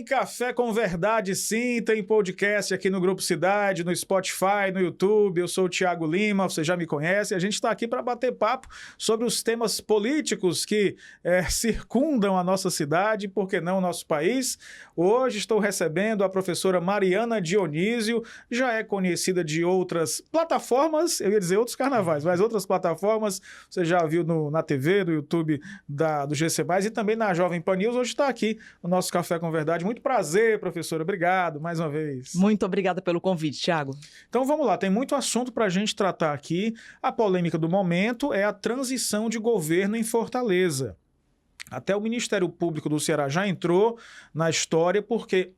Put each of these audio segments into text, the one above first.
Café com Verdade, sim, tem podcast aqui no Grupo Cidade, no Spotify, no YouTube. Eu sou o Thiago Lima, você já me conhece. A gente está aqui para bater papo sobre os temas políticos que circundam a nossa cidade, por que não o nosso país. Hoje estou recebendo a professora Mariana Dionísio, já é conhecida de outras plataformas, eu ia dizer outros carnavais, mas outras plataformas, você já viu na TV, no YouTube do GC+, e também na Jovem Pan News. Hoje está aqui no nosso Café com Verdade. Muito prazer, professora. Obrigado mais uma vez. Muito obrigada pelo convite, Thiago. Então vamos lá, tem muito assunto para a gente tratar aqui. A polêmica do momento é a transição de governo em Fortaleza. Até o Ministério Público do Ceará já entrou na história porque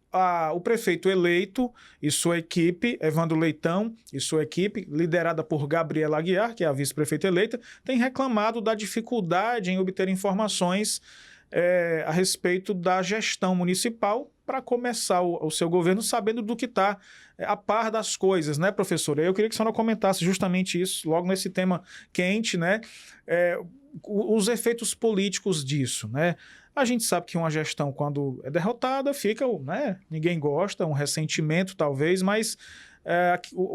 o prefeito eleito e sua equipe, Evandro Leitão e sua equipe, liderada por Gabriela Aguiar, que é a vice-prefeita eleita, tem reclamado da dificuldade em obter informações a respeito da gestão municipal para começar o seu governo sabendo do que está a par das coisas, né, professora? Eu queria que a senhora comentasse justamente isso, logo nesse tema quente, né? Os efeitos políticos disso, né? A gente sabe que uma gestão, quando é derrotada, fica, né? Ninguém gosta, um ressentimento talvez, mas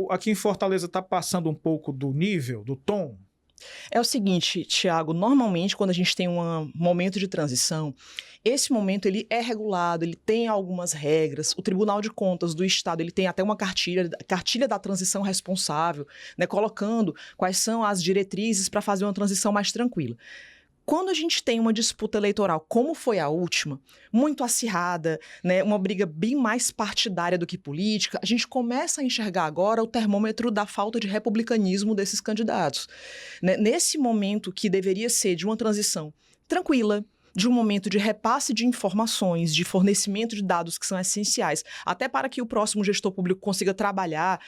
aqui em Fortaleza está passando um pouco do nível, do tom. É o seguinte, Thiago, normalmente quando a gente tem um momento de transição, esse momento ele é regulado, ele tem algumas regras, o Tribunal de Contas do Estado ele tem até uma cartilha da transição responsável, né, colocando quais são as diretrizes para fazer uma transição mais tranquila. Quando a gente tem uma disputa eleitoral, como foi a última, muito acirrada, né, uma briga bem mais partidária do que política, a gente começa a enxergar agora o termômetro da falta de republicanismo desses candidatos. Né, nesse momento que deveria ser de uma transição tranquila, de um momento de repasse de informações, de fornecimento de dados que são essenciais, até para que o próximo gestor público consiga trabalhar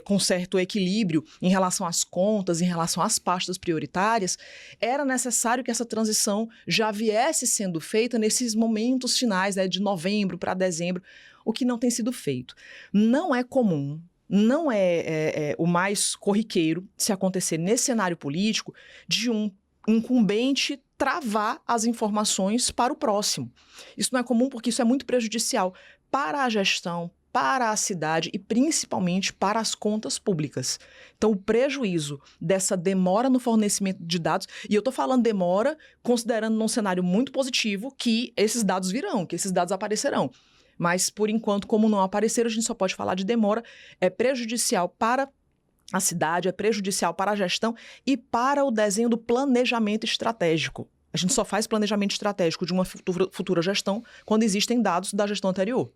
com certo equilíbrio em relação às contas, em relação às pastas prioritárias, era necessário que essa transição já viesse sendo feita nesses momentos finais, né, de novembro para dezembro, o que não tem sido feito. Não é comum, não é o mais corriqueiro se acontecer nesse cenário político de um incumbente travar as informações para o próximo. Isso não é comum porque isso é muito prejudicial para a gestão, para a cidade e principalmente para as contas públicas. Então, o prejuízo dessa demora no fornecimento de dados, e eu estou falando demora considerando num cenário muito positivo que esses dados virão, que esses dados aparecerão. Mas, por enquanto, como não apareceram, a gente só pode falar de demora, é prejudicial para a cidade, é prejudicial para a gestão e para o desenho do planejamento estratégico. A gente só faz planejamento estratégico de uma futura gestão quando existem dados da gestão anterior.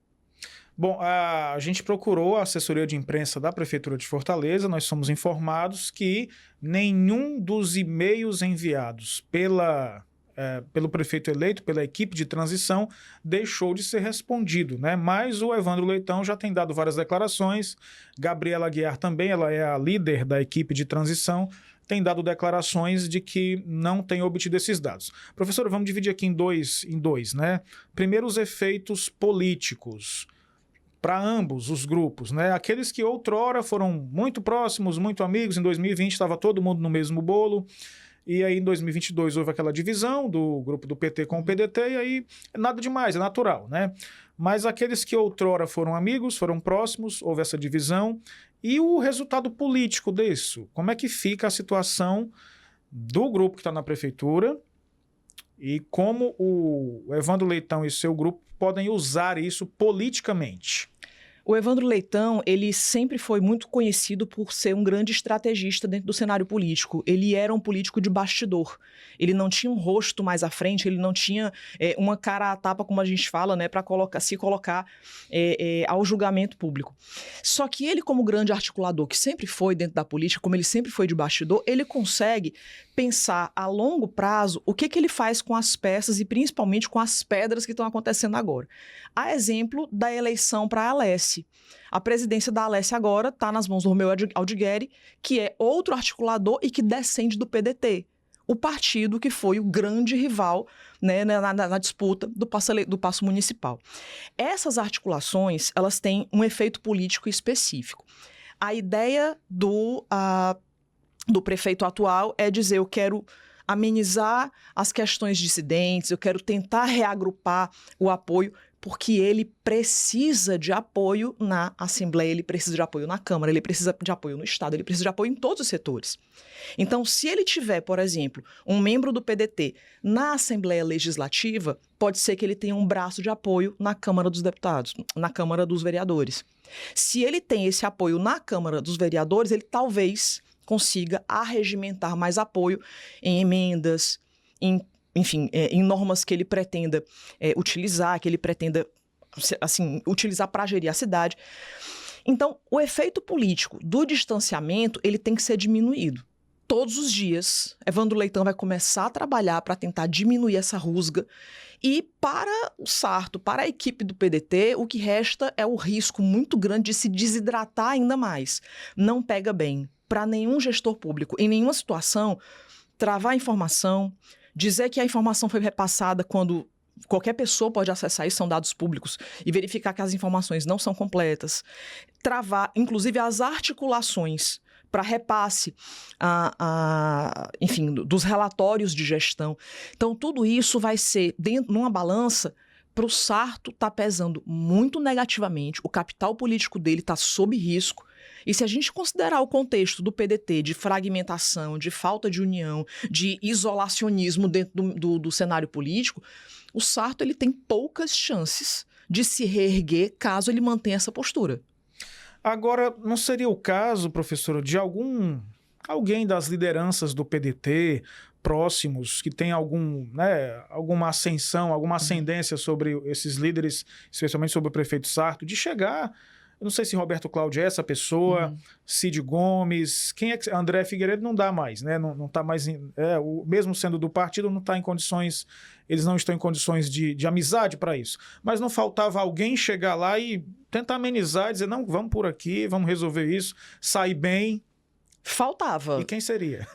Bom, a gente procurou a assessoria de imprensa da Prefeitura de Fortaleza, nós somos informados que nenhum dos e-mails enviados pelo prefeito eleito, pela equipe de transição, deixou de ser respondido, né? Mas o Evandro Leitão já tem dado várias declarações, Gabriela Aguiar também, ela é a líder da equipe de transição, tem dado declarações de que não tem obtido esses dados. Professor, vamos dividir aqui em dois, né? Primeiro, os efeitos políticos para ambos os grupos, né? Aqueles que outrora foram muito próximos, muito amigos, em 2020 estava todo mundo no mesmo bolo, e aí em 2022 houve aquela divisão do grupo do PT com o PDT, e aí nada demais, é natural, né? Mas aqueles que outrora foram amigos, foram próximos, houve essa divisão, e o resultado político disso? Como é que fica a situação do grupo que está na prefeitura e como o Evandro Leitão e seu grupo podem usar isso politicamente? O Evandro Leitão, ele sempre foi muito conhecido por ser um grande estrategista dentro do cenário político. Ele era um político de bastidor. Ele não tinha um rosto mais à frente, ele não tinha uma cara à tapa, como a gente fala, né, para se colocar ao julgamento público. Só que ele, como grande articulador, que sempre foi dentro da política, como ele sempre foi de bastidor, ele consegue pensar a longo prazo o que ele faz com as peças e principalmente com as pedras que estão acontecendo agora. A exemplo da eleição para a Alesse. A presidência da Alesse agora está nas mãos do Romeu Aldigueri, que é outro articulador e que descende do PDT, o partido que foi o grande rival, né, na disputa do passo municipal. Essas articulações, elas têm um efeito político específico. A ideia do prefeito atual é dizer: eu quero amenizar as questões dissidentes, eu quero tentar reagrupar o apoio, porque ele precisa de apoio na Assembleia, ele precisa de apoio na Câmara, ele precisa de apoio no Estado, ele precisa de apoio em todos os setores. Então, se ele tiver, por exemplo, um membro do PDT na Assembleia Legislativa, pode ser que ele tenha um braço de apoio na Câmara dos Deputados, na Câmara dos Vereadores. Se ele tem esse apoio na Câmara dos Vereadores, ele talvez consiga arregimentar mais apoio em emendas, enfim, em normas que ele pretenda utilizar, que ele pretenda assim, utilizar para gerir a cidade. Então, o efeito político do distanciamento ele tem que ser diminuído. Todos os dias, Evandro Leitão vai começar a trabalhar para tentar diminuir essa rusga. E para o Sarto, para a equipe do PDT, o que resta é o risco muito grande de se desidratar ainda mais. Não pega bem para nenhum gestor público, em nenhuma situação, travar a informação, dizer que a informação foi repassada quando qualquer pessoa pode acessar isso, são dados públicos, e verificar que as informações não são completas. Travar, inclusive, as articulações para repasse, enfim, dos relatórios de gestão. Então, tudo isso vai ser, numa balança, para o Sarto tá pesando muito negativamente, o capital político dele está sob risco. E se a gente considerar o contexto do PDT de fragmentação, de falta de união, de isolacionismo dentro do cenário político, o Sarto ele tem poucas chances de se reerguer caso ele mantenha essa postura. Agora, não seria o caso, professora, de alguém das lideranças do PDT próximos que tem alguma ascensão, alguma ascendência sobre esses líderes, especialmente sobre o prefeito Sarto, de chegar... Eu não sei se Roberto Cláudio é essa pessoa, Cid Gomes, quem é que... André Figueiredo não dá mais, né? Não tá mais... mesmo sendo do partido, não está em condições... Eles não estão em condições de amizade para isso. Mas não faltava alguém chegar lá e tentar amenizar, dizer, não, vamos por aqui, vamos resolver isso, sair bem... Faltava. E quem seria?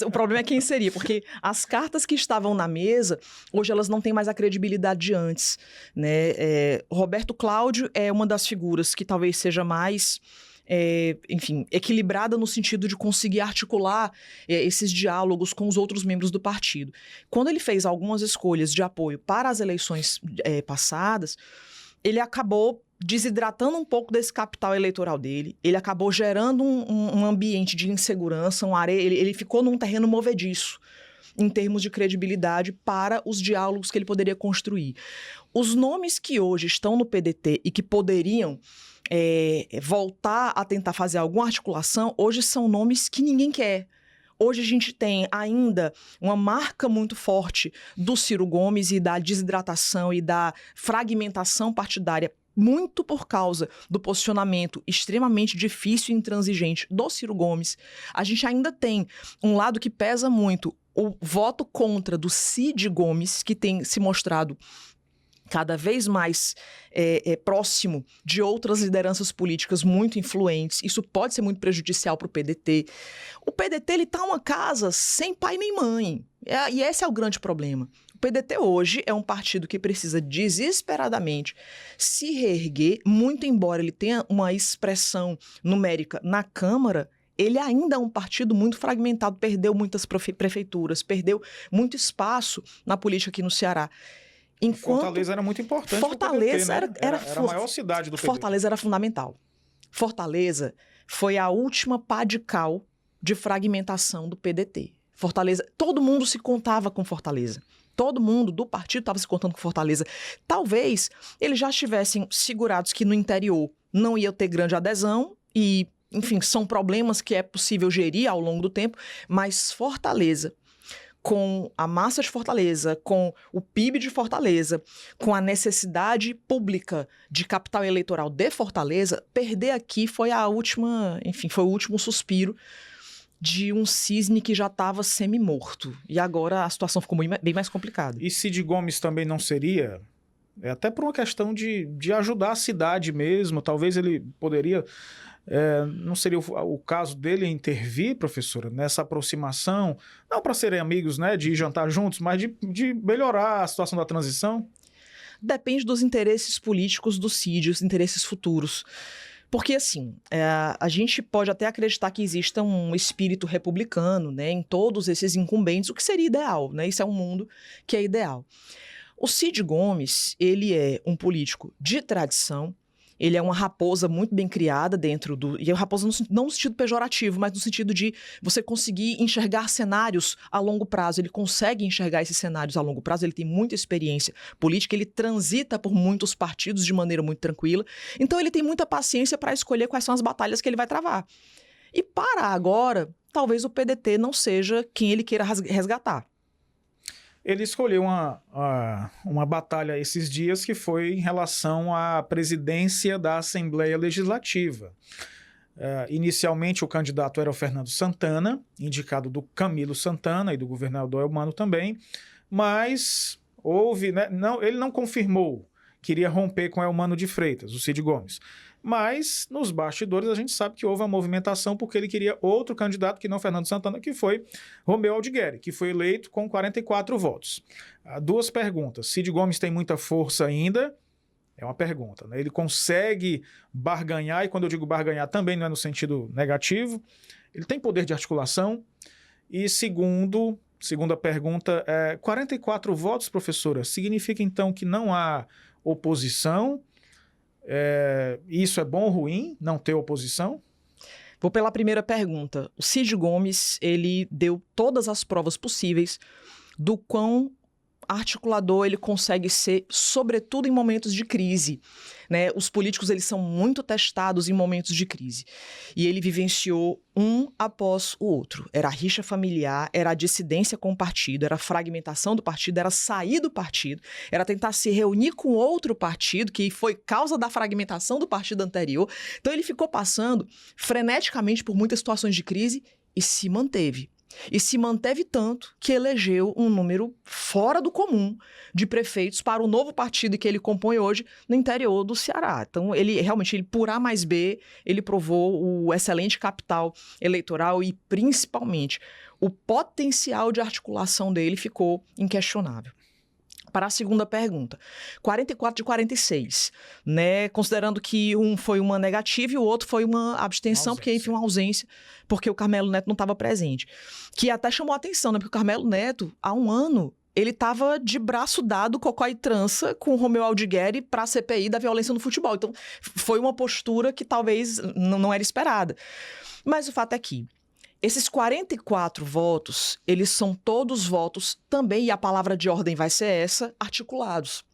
O problema é quem seria, porque as cartas que estavam na mesa, hoje elas não têm mais a credibilidade de antes, né? Roberto Cláudio é uma das figuras que talvez seja mais, enfim, equilibrada no sentido de conseguir articular esses diálogos com os outros membros do partido. Quando ele fez algumas escolhas de apoio para as eleições passadas, ele acabou desidratando um pouco desse capital eleitoral dele, ele acabou gerando um ambiente de insegurança, ele ficou num terreno movediço em termos de credibilidade para os diálogos que ele poderia construir. Os nomes que hoje estão no PDT e que poderiam voltar a tentar fazer alguma articulação, hoje são nomes que ninguém quer. Hoje a gente tem ainda uma marca muito forte do Ciro Gomes e da desidratação e da fragmentação partidária, muito por causa do posicionamento extremamente difícil e intransigente do Ciro Gomes. A gente ainda tem um lado que pesa muito, o voto contra do Cid Gomes, que tem se mostrado cada vez mais próximo de outras lideranças políticas muito influentes. Isso pode ser muito prejudicial para o PDT. O PDT está uma casa sem pai nem mãe. E esse é o grande problema. O PDT hoje é um partido que precisa desesperadamente se reerguer, muito embora ele tenha uma expressão numérica na Câmara, ele ainda é um partido muito fragmentado, perdeu muitas prefeituras, perdeu muito espaço na política aqui no Ceará. Fortaleza era muito importante. Fortaleza PDT, né? era a maior cidade do PDT. Fortaleza era fundamental. Fortaleza foi a última pá de cal de fragmentação do PDT. Fortaleza, todo mundo se contava com Fortaleza. Todo mundo do partido estava se contando com Fortaleza. Talvez eles já estivessem segurados que no interior não ia ter grande adesão e, enfim, são problemas que é possível gerir ao longo do tempo, mas Fortaleza, com a massa de Fortaleza, com o PIB de Fortaleza, com a necessidade pública de capital eleitoral de Fortaleza, perder aqui foi a última, enfim, foi o último suspiro de um cisne que já estava semi-morto. E agora a situação ficou bem mais complicada. E Cid Gomes também não seria? Até por uma questão de ajudar a cidade mesmo. Talvez ele poderia... não seria o caso dele intervir, professora, nessa aproximação? Não para serem amigos, né, de ir jantar juntos, mas de melhorar a situação da transição? Depende dos interesses políticos do Cid, os interesses futuros. Porque, assim, a gente pode até acreditar que exista um espírito republicano, né, em todos esses incumbentes, o que seria ideal, né? Isso é um mundo que é ideal. O Cid Gomes, ele é um político de tradição, ele é uma raposa muito bem criada dentro do... E é uma raposa não no sentido pejorativo, mas no sentido de você conseguir enxergar cenários a longo prazo. Ele consegue enxergar esses cenários a longo prazo, ele tem muita experiência política, ele transita por muitos partidos de maneira muito tranquila. Então ele tem muita paciência para escolher quais são as batalhas que ele vai travar. E para agora, talvez o PDT não seja quem ele queira resgatar. Ele escolheu uma batalha esses dias que foi em relação à presidência da Assembleia Legislativa. Inicialmente, o candidato era o Fernando Santana, indicado do Camilo Santana e do governador Elmano também, mas houve, né, ele não confirmou que iria romper com Elmano de Freitas, o Cid Gomes. Mas, nos bastidores, a gente sabe que houve uma movimentação porque ele queria outro candidato que não Fernando Santana, que foi Romeu Aldigueri, que foi eleito com 44 votos. 2 perguntas. Cid Gomes tem muita força ainda? É uma pergunta, né? Ele consegue barganhar, e quando eu digo barganhar também não é no sentido negativo. Ele tem poder de articulação. E segunda pergunta, 44 votos, professora, significa então que não há oposição? Isso é bom ou ruim, não ter oposição? Vou pela primeira pergunta. O Cid Gomes, ele deu todas as provas possíveis do quão articulador ele consegue ser, sobretudo em momentos de crise, né? Os políticos, eles são muito testados em momentos de crise. E ele vivenciou um após o outro. Era a rixa familiar, era a dissidência com o partido, era a fragmentação do partido, era sair do partido, era tentar se reunir com outro partido, que foi causa da fragmentação do partido anterior. Então ele ficou passando freneticamente por muitas situações de crise e se manteve. E se manteve tanto que elegeu um número fora do comum de prefeitos para o novo partido que ele compõe hoje no interior do Ceará. Então, ele por A mais B, ele provou o excelente capital eleitoral e, principalmente, o potencial de articulação dele ficou inquestionável. Para a segunda pergunta, 44 de 46, né? Considerando que um foi uma negativa e o outro foi uma abstenção, porque, enfim, uma ausência, porque o Carmelo Neto não estava presente. Que até chamou a atenção, né? Porque o Carmelo Neto, há um ano, ele estava de braço dado, cocó e trança, com o Romeu Aldigueri para a CPI da violência no futebol. Então, foi uma postura que talvez não era esperada. Mas o fato é que esses 44 votos, eles são todos votos também, e a palavra de ordem vai ser essa, articulados.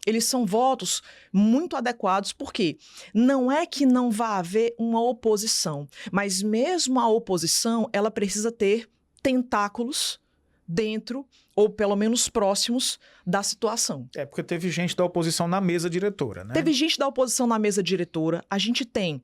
Eles são votos muito adequados, porque não é que não vá haver uma oposição, mas mesmo a oposição, ela precisa ter tentáculos dentro, ou pelo menos próximos, da situação. Porque teve gente da oposição na mesa diretora, né? Teve gente da oposição na mesa diretora, a gente tem...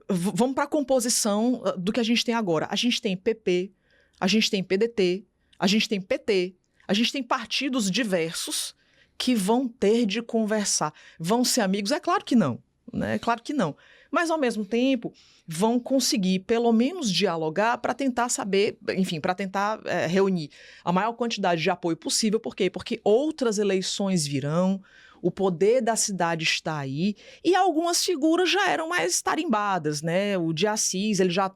Vamos para a composição do que a gente tem agora. A gente tem PP, a gente tem PDT, a gente tem PT, a gente tem partidos diversos que vão ter de conversar. Vão ser amigos? É claro que não, né? É claro que não. Mas, ao mesmo tempo, vão conseguir, pelo menos, dialogar para tentar saber, enfim, para tentar reunir a maior quantidade de apoio possível. Por quê? Porque outras eleições virão, o poder da cidade está aí, e algumas figuras já eram mais tarimbadas, né? O de Assis, ele já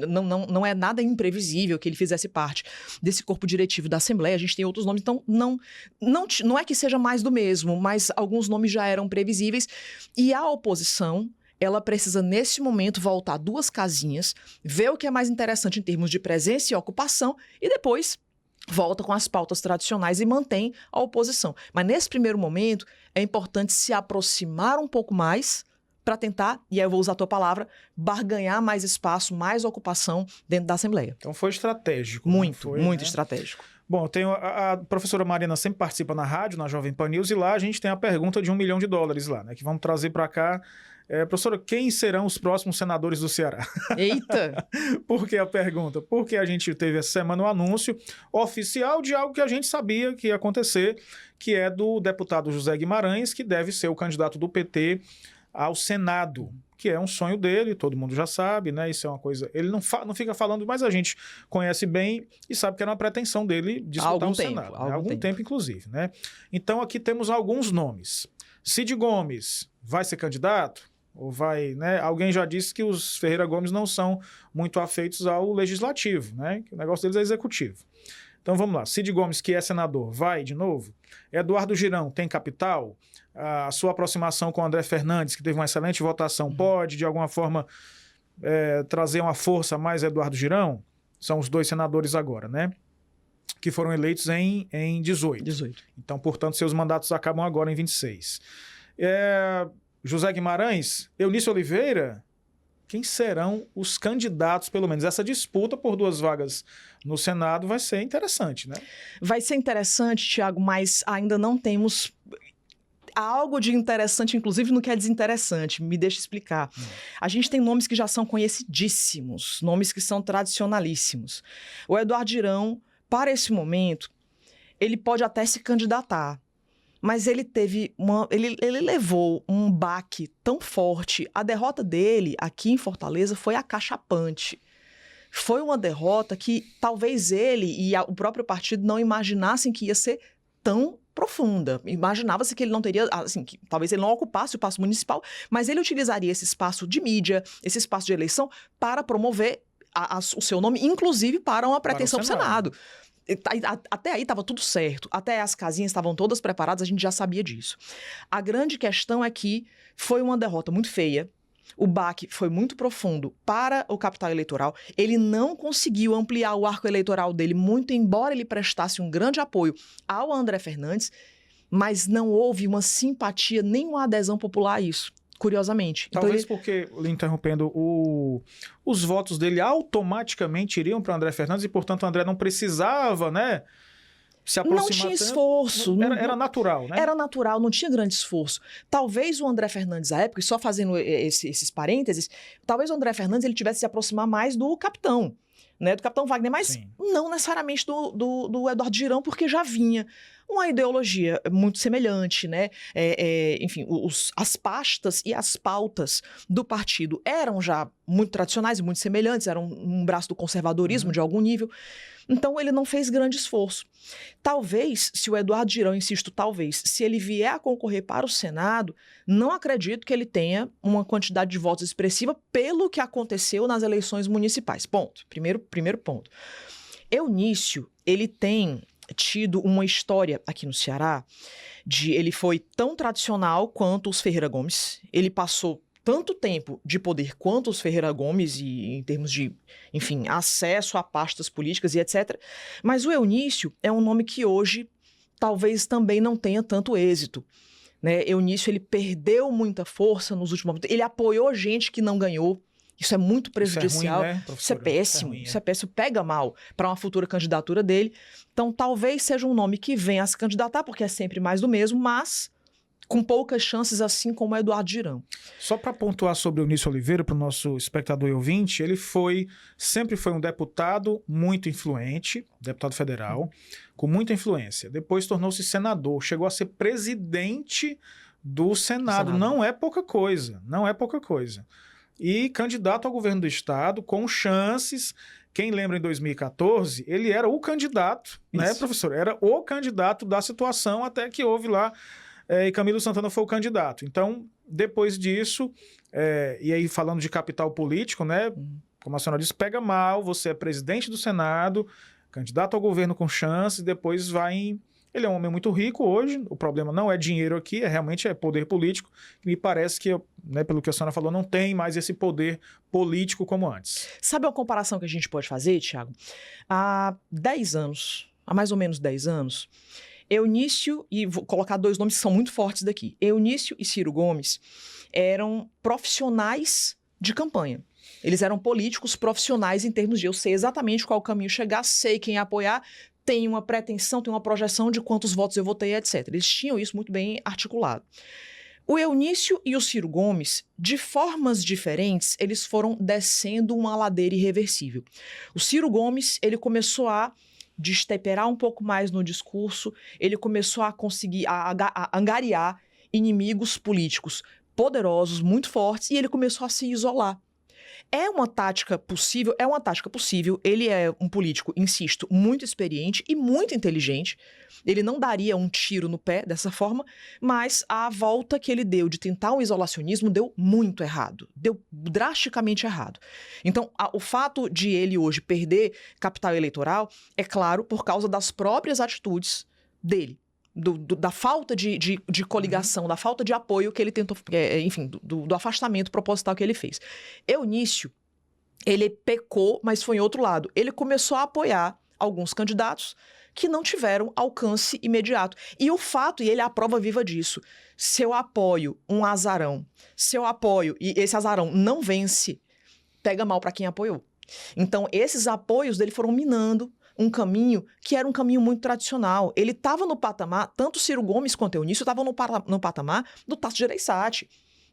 não é nada imprevisível que ele fizesse parte desse corpo diretivo da Assembleia. A gente tem outros nomes, então não é que seja mais do mesmo, mas alguns nomes já eram previsíveis. E a oposição, ela precisa, nesse momento, voltar 2 casinhas, ver o que é mais interessante em termos de presença e ocupação, e depois volta com as pautas tradicionais e mantém a oposição. Mas nesse primeiro momento, é importante se aproximar um pouco mais para tentar, e aí eu vou usar a tua palavra, barganhar mais espaço, mais ocupação dentro da Assembleia. Então foi estratégico. Muito, muito estratégico. Bom, a professora Marina sempre participa na rádio, na Jovem Pan News, e lá a gente tem a pergunta de $1 milhão lá, né? Que vamos trazer para cá. Professora, quem serão os próximos senadores do Ceará? Eita! Por que a pergunta? Porque a gente teve essa semana um anúncio oficial de algo que a gente sabia que ia acontecer, que é do deputado José Guimarães, que deve ser o candidato do PT ao Senado, que é um sonho dele, todo mundo já sabe, né? Isso é uma coisa... Ele não fica falando, mas a gente conhece bem e sabe que era uma pretensão dele disputar o Senado. Há algum tempo, inclusive, né? Então, aqui temos alguns nomes. Cid Gomes vai ser candidato? Ou vai, né? Alguém já disse que os Ferreira Gomes não são muito afeitos ao legislativo, né? Que o negócio deles é executivo. Então vamos lá. Cid Gomes, que é senador, vai de novo? Eduardo Girão tem capital? A sua aproximação com o André Fernandes, que teve uma excelente votação, pode, de alguma forma, trazer uma força a mais Eduardo Girão? São os 2 senadores agora, né? Que foram eleitos em 18. Então, portanto, seus mandatos acabam agora em 26. José Guimarães, Eunício Oliveira, quem serão os candidatos, pelo menos? Essa disputa por 2 vagas no Senado vai ser interessante, né? Vai ser interessante, Tiago, mas ainda não temos algo de interessante, inclusive no que é desinteressante. Me deixa explicar. A gente tem nomes que já são conhecidíssimos, nomes que são tradicionalíssimos. O Eduardo Girão, para esse momento, ele pode até se candidatar, mas ele levou um baque tão forte. A derrota dele aqui em Fortaleza foi acachapante. Foi uma derrota que talvez ele e o próprio partido não imaginassem que ia ser tão profunda. Imaginava-se que ele não teria, assim, que talvez ele não ocupasse o espaço municipal, mas ele utilizaria esse espaço de mídia, esse espaço de eleição para promover o seu nome, inclusive para uma pretensão para o Senado. Até aí estava tudo certo, até as casinhas estavam todas preparadas, a gente já sabia disso. A grande questão é que foi uma derrota muito feia, o baque foi muito profundo para o capital eleitoral, ele não conseguiu ampliar o arco eleitoral dele, muito embora ele prestasse um grande apoio ao André Fernandes, mas não houve uma simpatia nem uma adesão popular a isso. Curiosamente. Talvez então porque, lhe interrompendo, os votos dele automaticamente iriam para o André Fernandes e, portanto, o André não precisava, né, se aproximar. Não tinha esforço. Era natural, né? Era natural, não tinha grande esforço. Talvez o André Fernandes, à época, e só fazendo esses parênteses, talvez o André Fernandes ele tivesse se aproximar mais do capitão, né, do capitão Wagner, mas Sim. não necessariamente do Eduardo Girão, porque já vinha uma ideologia muito semelhante, né? Enfim, as pastas e as pautas do partido eram já muito tradicionais e muito semelhantes, eram um braço do conservadorismo de algum nível. Então, ele não fez grande esforço. Talvez, se o Eduardo Girão, insisto, talvez, se ele vier a concorrer para o Senado, não acredito que ele tenha uma quantidade de votos expressiva pelo que aconteceu nas eleições municipais. Ponto. Primeiro ponto. Eunício, ele tem tido uma história aqui no Ceará ele foi tão tradicional quanto os Ferreira Gomes, ele passou tanto tempo de poder quanto os Ferreira Gomes e em termos de, enfim, acesso a pastas políticas e etc. Mas o Eunício é um nome que hoje talvez também não tenha tanto êxito, né? Eunício, ele perdeu muita força nos últimos momentos, ele apoiou gente que não ganhou. Isso é muito prejudicial, isso é ruim, né, isso é péssimo, isso é péssimo, pega mal para uma futura candidatura dele. Então, talvez seja um nome que venha a se candidatar, porque é sempre mais do mesmo, mas com poucas chances, assim como Eduardo Girão. Só para pontuar sobre o Eunício Oliveira, para o nosso espectador e ouvinte, ele sempre foi um deputado muito influente, deputado federal, com muita influência. Depois tornou-se senador, chegou a ser presidente do Senado. Não é pouca coisa, não é pouca coisa. E candidato ao governo do estado, com chances. Quem lembra, em 2014, ele era o candidato, né, professor? Era o candidato da situação, até que houve lá, e Camilo Santana foi o candidato. Então, depois disso, e aí falando de capital político, né, como a senhora disse, pega mal, você é presidente do Senado, candidato ao governo com chances, depois vai em... Ele é um homem muito rico hoje, o problema não é dinheiro aqui, realmente é poder político, que me parece que, né, pelo que a senhora falou, não tem mais esse poder político como antes. Sabe uma comparação que a gente pode fazer, Tiago? Há mais ou menos 10 anos, Eunício, e vou colocar 2 nomes que são muito fortes daqui, Eunício e Ciro Gomes eram profissionais de campanha. Eles eram políticos profissionais em termos de eu sei exatamente qual caminho chegar, sei quem apoiar, tem uma pretensão, tem uma projeção de quantos votos eu votei, etc. Eles tinham isso muito bem articulado. O Eunício e o Ciro Gomes, de formas diferentes, eles foram descendo uma ladeira irreversível. O Ciro Gomes, ele começou a destemperar um pouco mais no discurso, ele começou a conseguir a angariar inimigos políticos poderosos, muito fortes, e ele começou a se isolar. É uma tática possível? É uma tática possível. Ele é um político, insisto, muito experiente e muito inteligente. Ele não daria um tiro no pé dessa forma, mas a volta que ele deu de tentar um isolacionismo deu muito errado. Deu drasticamente errado. Então, o fato de ele hoje perder capital eleitoral é claro por causa das próprias atitudes dele. Da falta de coligação, da falta de apoio que ele tentou, enfim, do afastamento proposital que ele fez. Eunício, ele pecou, mas foi em outro lado. Ele começou a apoiar alguns candidatos que não tiveram alcance imediato. E o fato, e ele é a prova viva disso, se eu apoio um azarão, se eu apoio e esse azarão não vence, pega mal para quem apoiou. Então, esses apoios dele foram minando um caminho que era um caminho muito tradicional. Ele estava no patamar, tanto Ciro Gomes quanto Eunício estavam no patamar do Tasso Gereissati.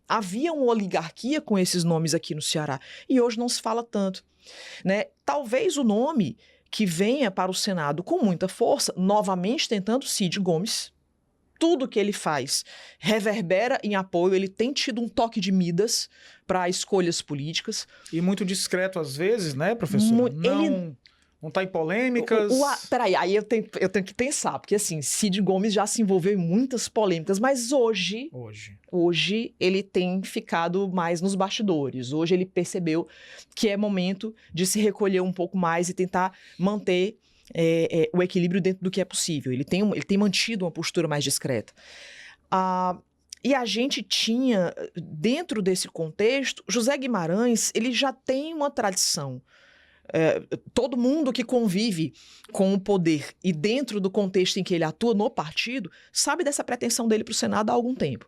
Havia uma oligarquia com esses nomes aqui no Ceará. E hoje não se fala tanto, né? Talvez o nome que venha para o Senado com muita força, novamente tentando Cid Gomes. Tudo que ele faz reverbera em apoio, ele tem tido um toque de Midas para escolhas políticas. E muito discreto às vezes, né, professor? Não está em polêmicas. Peraí, aí eu tenho que pensar, porque assim, Cid Gomes já se envolveu em muitas polêmicas, mas hoje ele tem ficado mais nos bastidores. Hoje ele percebeu que é momento de se recolher um pouco mais e tentar manter o equilíbrio dentro do que é possível. Ele tem mantido uma postura mais discreta. E a gente tinha, dentro desse contexto, José Guimarães, ele já tem uma tradição. Todo mundo que convive com o poder e dentro do contexto em que ele atua no partido, sabe dessa pretensão dele para o Senado há algum tempo.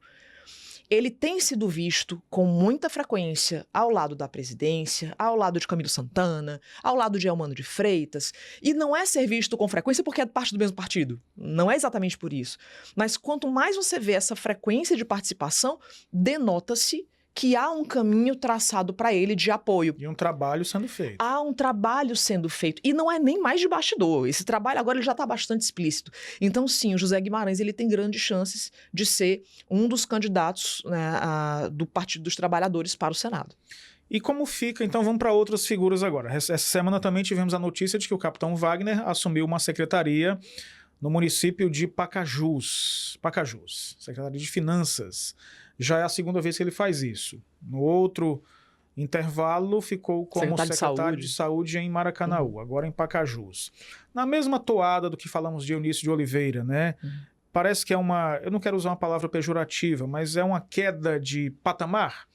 Ele tem sido visto com muita frequência ao lado da presidência, ao lado de Camilo Santana, ao lado de Eumano de Freitas, e não é ser visto com frequência porque é parte do mesmo partido. Não é exatamente por isso. Mas quanto mais você vê essa frequência de participação, denota-se que há um caminho traçado para ele de apoio. E um trabalho sendo feito. Há um trabalho sendo feito. E não é nem mais de bastidor. Esse trabalho agora ele já está bastante explícito. Então, sim, o José Guimarães ele tem grandes chances de ser um dos candidatos, né, do Partido dos Trabalhadores para o Senado. E como fica? Então vamos para outras figuras agora. Essa semana também tivemos a notícia de que o capitão Wagner assumiu uma secretaria no município de Pacajus, Secretaria de Finanças. Já é a segunda vez que ele faz isso. No outro intervalo, ficou como secretário de Saúde em Maracanaú, agora em Pacajus. Na mesma toada do que falamos de Eunício de Oliveira, né? Parece que é eu não quero usar uma palavra pejorativa, mas é uma queda de patamar.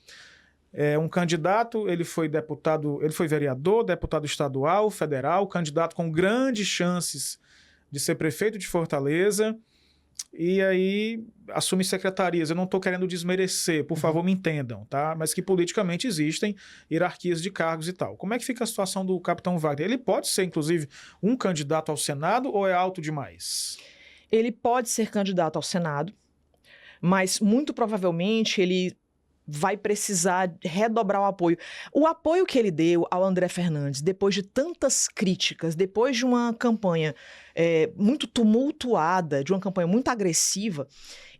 É um candidato, ele foi vereador, deputado estadual, federal, candidato com grandes chances de ser prefeito de Fortaleza, e aí assume secretarias. Eu não estou querendo desmerecer, por favor, me entendam, tá? Mas que politicamente existem hierarquias de cargos e tal. Como é que fica a situação do capitão Wagner? Ele pode ser, inclusive, um candidato ao Senado ou é alto demais? Ele pode ser candidato ao Senado, mas muito provavelmente ele vai precisar redobrar o apoio. O apoio que ele deu ao André Fernandes, depois de tantas críticas, depois de uma campanha muito tumultuada, de uma campanha muito agressiva,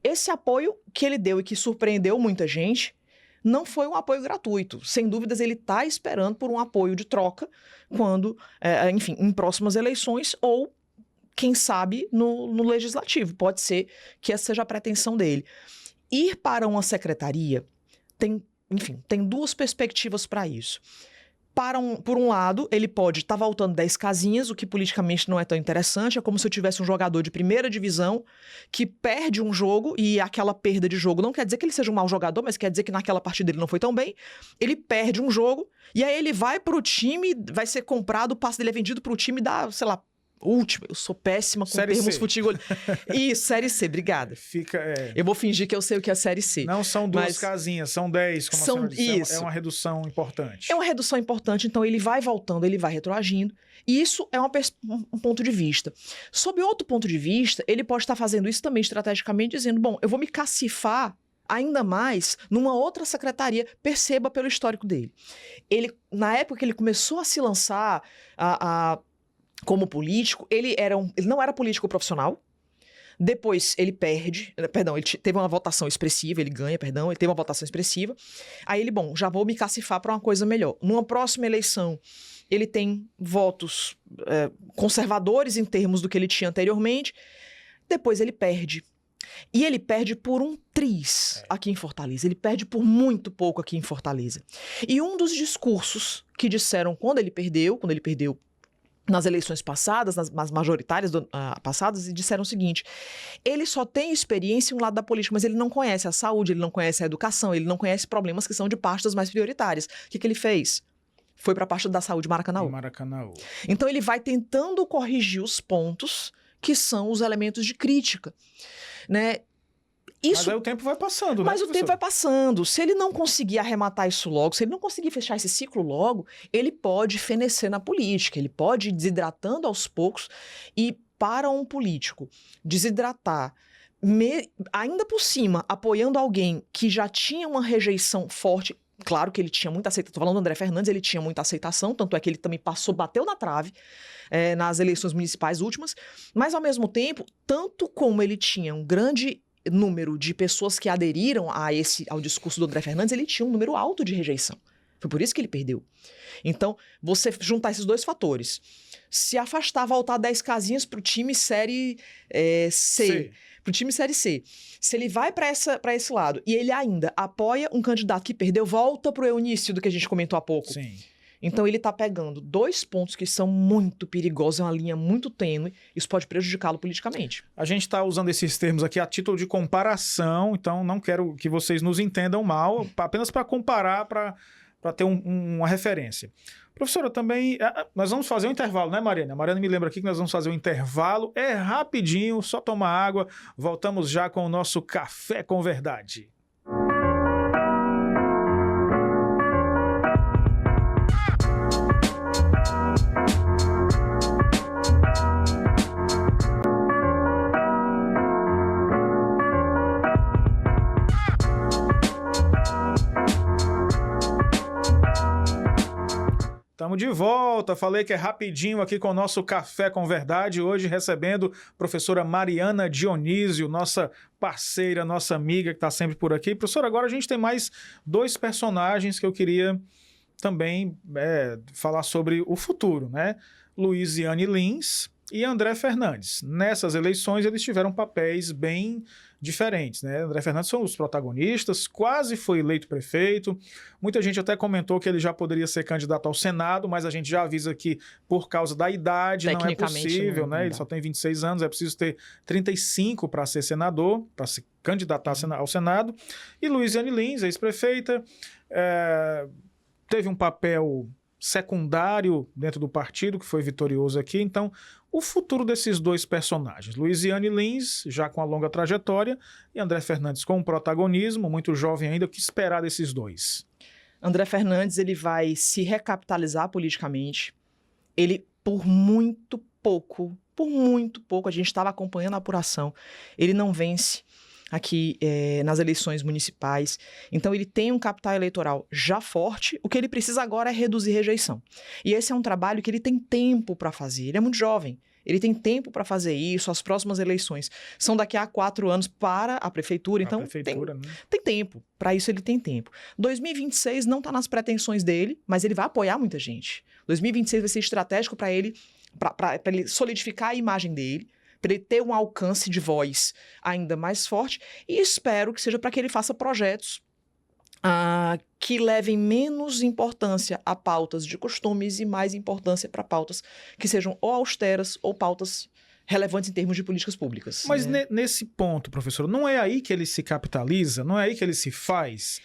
esse apoio que ele deu e que surpreendeu muita gente, não foi um apoio gratuito. Sem dúvidas, ele está esperando por um apoio de troca quando, enfim, em próximas eleições ou, quem sabe, no Legislativo. Pode ser que essa seja a pretensão dele. Ir para uma secretaria tem duas perspectivas para isso. Por um lado, ele pode estar voltando 10 casinhas, o que politicamente não é tão interessante. É como se eu tivesse um jogador de primeira divisão que perde um jogo, e aquela perda de jogo não quer dizer que ele seja um mau jogador, mas quer dizer que naquela partida ele não foi tão bem. Ele perde um jogo, e aí ele vai para o time, vai ser comprado, o passe dele é vendido para o time da, sei lá, última. Eu sou péssima com Série termos C. futebol. Isso, Série C, obrigada. Eu vou fingir que eu sei o que é Série C. Não são duas casinhas, são 10, como a senhora disse. Isso. É uma redução importante. É uma redução importante, então ele vai voltando, ele vai retroagindo. E isso é um ponto de vista. Sob outro ponto de vista, ele pode estar fazendo isso também estrategicamente, dizendo, bom, eu vou me cacifar ainda mais numa outra secretaria. Perceba pelo histórico dele. Na época que ele começou a se lançar como político, ele não era político profissional, Depois ele perde, perdão, ele teve uma votação expressiva, ele ganha, perdão, ele teve uma votação expressiva. Aí ele, bom, já vou me cacifar para uma coisa melhor. Numa próxima eleição, ele tem votos conservadores em termos do que ele tinha anteriormente. Depois ele perde. E ele perde por um triz aqui em Fortaleza. Ele perde por muito pouco aqui em Fortaleza. E um dos discursos que disseram quando ele perdeu nas eleições passadas, nas majoritárias passadas, e disseram o seguinte: ele só tem experiência em um lado da política, mas ele não conhece a saúde, ele não conhece a educação, ele não conhece problemas que são de pastas mais prioritárias. O que ele fez? Foi para a pasta da saúde Maracanaú. Então ele vai tentando corrigir os pontos que são os elementos de crítica, né? Mas aí o tempo vai passando, né? Mas o tempo vai passando. Se ele não conseguir arrematar isso logo, se ele não conseguir fechar esse ciclo logo, ele pode fenecer na política, ele pode ir desidratando aos poucos. E para um político desidratar, ainda por cima, apoiando alguém que já tinha uma rejeição forte. Claro que ele tinha muita aceitação. Estou falando do André Fernandes, ele tinha muita aceitação, tanto é que ele também bateu na trave nas eleições municipais últimas, mas ao mesmo tempo, tanto como ele tinha um grande número de pessoas que aderiram ao discurso do André Fernandes, ele tinha um número alto de rejeição. Foi por isso que ele perdeu. Então, você juntar esses dois fatores, se afastar, voltar 10 casinhas para o time série C. Pro time Série C. Se ele vai para esse lado e ele ainda apoia um candidato que perdeu, volta pro Eunício do que a gente comentou há pouco. Sim. Então ele tá pegando 2 pontos que são muito perigosos, é uma linha muito tênue, isso pode prejudicá-lo politicamente. A gente está usando esses termos aqui a título de comparação, então não quero que vocês nos entendam mal, apenas para comparar, para ter uma referência. Professora, também, nós vamos fazer um intervalo, né, Mariana? A Mariana me lembra aqui que nós vamos fazer um intervalo, é rapidinho, só tomar água, voltamos já com o nosso Café com Verdade. Estamos de volta, falei que é rapidinho aqui com o nosso Café com Verdade, hoje recebendo a professora Mariana Dionísio, nossa parceira, nossa amiga que está sempre por aqui. Professora, agora a gente tem mais 2 personagens que eu queria também falar sobre o futuro, né? Luiziane Lins e André Fernandes. Nessas eleições eles tiveram papéis bem diferentes, né? André Fernandes são os protagonistas, quase foi eleito prefeito. Muita gente até comentou que ele já poderia ser candidato ao Senado, mas a gente já avisa que por causa da idade não é possível, né? Ele só tem 26 anos, é preciso ter 35 para ser senador, para se candidatar ao Senado. E Luiziane Lins, ex-prefeita, teve um papel secundário dentro do partido, que foi vitorioso aqui. Então, o futuro desses 2 personagens, Luiziane Lins, já com a longa trajetória, e André Fernandes com um protagonismo, muito jovem ainda, o que esperar desses 2? André Fernandes, ele vai se recapitalizar politicamente. Ele, por muito pouco, a gente estava acompanhando a apuração, ele não vence aqui nas eleições municipais. Então ele tem um capital eleitoral já forte, o que ele precisa agora é reduzir rejeição. E esse é um trabalho que ele tem tempo para fazer, ele é muito jovem, ele tem tempo para fazer isso, as próximas eleições são daqui a 4 anos para a prefeitura, então tem tempo, para isso ele tem tempo. 2026 não está nas pretensões dele, mas ele vai apoiar muita gente. 2026 vai ser estratégico para ele solidificar a imagem dele, para ele ter um alcance de voz ainda mais forte, e espero que seja para que ele faça projetos que levem menos importância a pautas de costumes e mais importância para pautas que sejam ou austeras ou pautas relevantes em termos de políticas públicas. Mas nesse ponto, professor, não é aí que ele se capitaliza? Não é aí que ele se faz?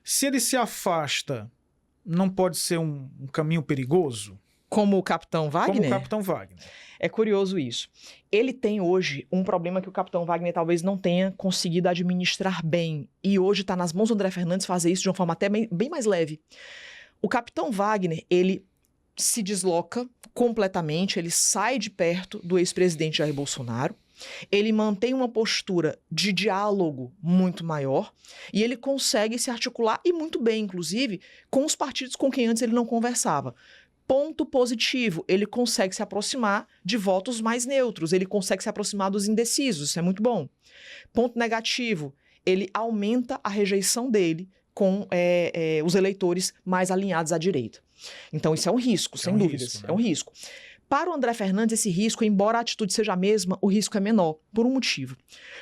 Se ele se afasta, não pode ser um caminho perigoso? Como o Capitão Wagner? Como o Capitão Wagner. É curioso isso. Ele tem hoje um problema que o Capitão Wagner talvez não tenha conseguido administrar bem. E hoje está nas mãos do André Fernandes fazer isso de uma forma até bem mais leve. O Capitão Wagner, ele se desloca completamente, ele sai de perto do ex-presidente Jair Bolsonaro. Ele mantém uma postura de diálogo muito maior e ele consegue se articular, e muito bem, inclusive, com os partidos com quem antes ele não conversava. Ponto positivo, ele consegue se aproximar de votos mais neutros, ele consegue se aproximar dos indecisos, isso é muito bom. Ponto negativo, ele aumenta a rejeição dele com os eleitores mais alinhados à direita. Então isso é um risco, sem dúvidas, risco, né? É um risco. Para o André Fernandes, esse risco, embora a atitude seja a mesma, o risco é menor, por um motivo.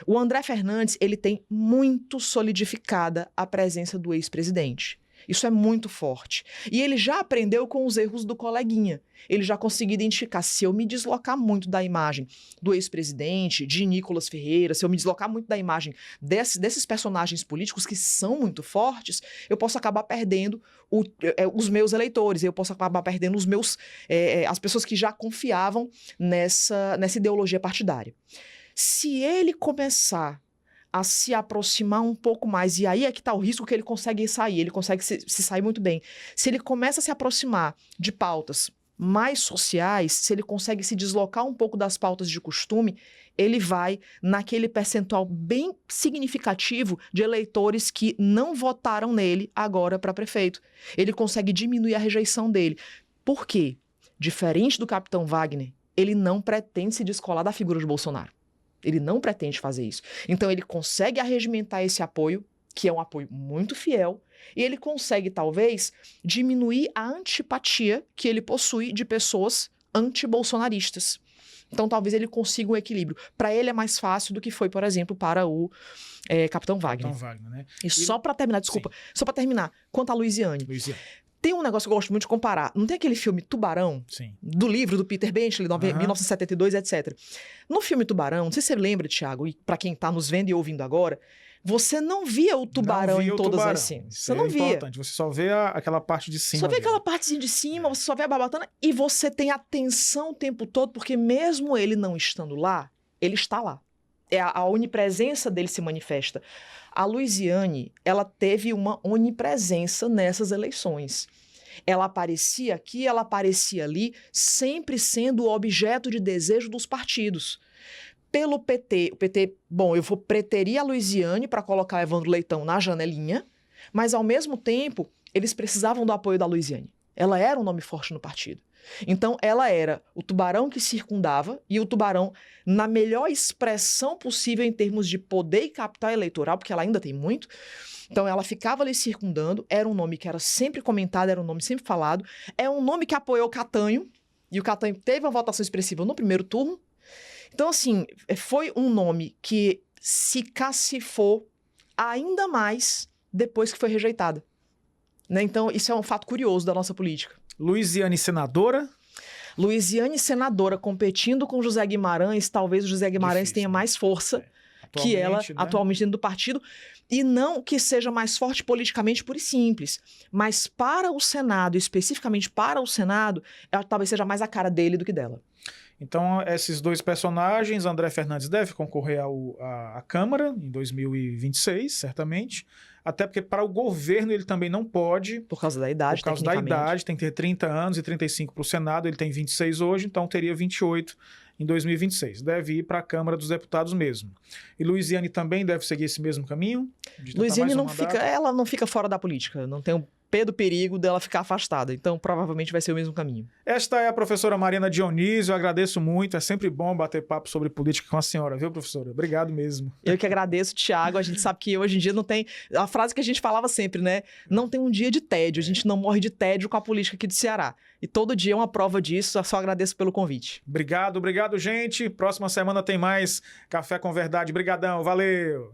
O André Fernandes, ele tem muito solidificada a presença do ex-presidente. Isso é muito forte. E ele já aprendeu com os erros do coleguinha. Ele já conseguiu identificar, se eu me deslocar muito da imagem do ex-presidente, de Nicolas Ferreira, se eu me deslocar muito da imagem desses personagens políticos que são muito fortes, eu posso acabar perdendo os meus eleitores, eu posso acabar perdendo as pessoas que já confiavam nessa ideologia partidária. Se ele começar a se aproximar um pouco mais, e aí é que está o risco que ele consegue sair, ele consegue se sair muito bem. Se ele começa a se aproximar de pautas mais sociais, se ele consegue se deslocar um pouco das pautas de costume, ele vai naquele percentual bem significativo de eleitores que não votaram nele agora para prefeito. Ele consegue diminuir a rejeição dele. Por quê? Diferente do capitão Wagner, ele não pretende se descolar da figura de Bolsonaro. Ele não pretende fazer isso. Então, ele consegue arregimentar esse apoio, que é um apoio muito fiel, e ele consegue, talvez, diminuir a antipatia que ele possui de pessoas anti-bolsonaristas. Então, talvez ele consiga um equilíbrio. Para ele é mais fácil do que foi, por exemplo, para o Capitão Wagner. Capitão Wagner, né? E só para terminar, desculpa, só para terminar, quanto a Luiziane. Tem um negócio que eu gosto muito de comparar. Não tem aquele filme Tubarão? Sim. Do livro do Peter Benchley, 1972, etc. No filme Tubarão, não sei se você lembra, Thiago, e para quem está nos vendo e ouvindo agora, você não via o tubarão em todas as cenas. Você não via. Importante. Você só vê aquela parte de cima. Só vê dele. aquela partezinha de cima, você só vê a barbatana e você tem atenção o tempo todo, porque mesmo ele não estando lá, ele está lá. A onipresença dele se manifesta. A Luiziane, ela teve uma onipresença nessas eleições. Ela aparecia aqui, ela aparecia ali, sempre sendo o objeto de desejo dos partidos. Pelo PT, o PT, bom, eu vou preterir a Luiziane para colocar Evandro Leitão na janelinha, mas ao mesmo tempo, eles precisavam do apoio da Luiziane. Ela era um nome forte no partido. Então, ela era o tubarão que circundava e o tubarão na melhor expressão possível em termos de poder e capital eleitoral, porque ela ainda tem muito. Então, ela ficava ali circundando, era um nome que era sempre comentado, era um nome sempre falado. É um nome que apoiou o Catanho, e o Catanho teve uma votação expressiva no primeiro turno. Então, assim, foi um nome que se cacifou ainda mais depois que foi rejeitada. Né? Então, isso é um fato curioso da nossa política. Luiziane senadora? Luiziane senadora competindo com José Guimarães, talvez o José Guimarães tenha mais força que ela atualmente dentro do partido, e não que seja mais forte politicamente pura e simples, mas para o Senado, especificamente para o Senado, ela talvez seja mais a cara dele do que dela. Então, esses dois personagens, André Fernandes deve concorrer à Câmara em 2026, certamente. Até porque para o governo ele também não pode. Por causa da idade, Por causa da idade, tem que ter 30 anos e 35 para o Senado. Ele tem 26 hoje, então teria 28 em 2026. Deve ir para a Câmara dos Deputados mesmo. E Luiziane também deve seguir esse mesmo caminho? Luiziane ela não fica fora da política, não tem o pé do perigo dela ficar afastada. Então, provavelmente vai ser o mesmo caminho. Esta é a professora Mariana Dionísio. Eu agradeço muito. É sempre bom bater papo sobre política com a senhora, viu, professora? Obrigado mesmo. Eu que agradeço, Thiago. A gente sabe que hoje em dia não tem... A frase que a gente falava sempre, né? Não tem um dia de tédio. A gente não morre de tédio com a política aqui do Ceará. E todo dia é uma prova disso. Eu só agradeço pelo convite. Obrigado, gente. Próxima semana tem mais Café com Verdade. Brigadão, valeu!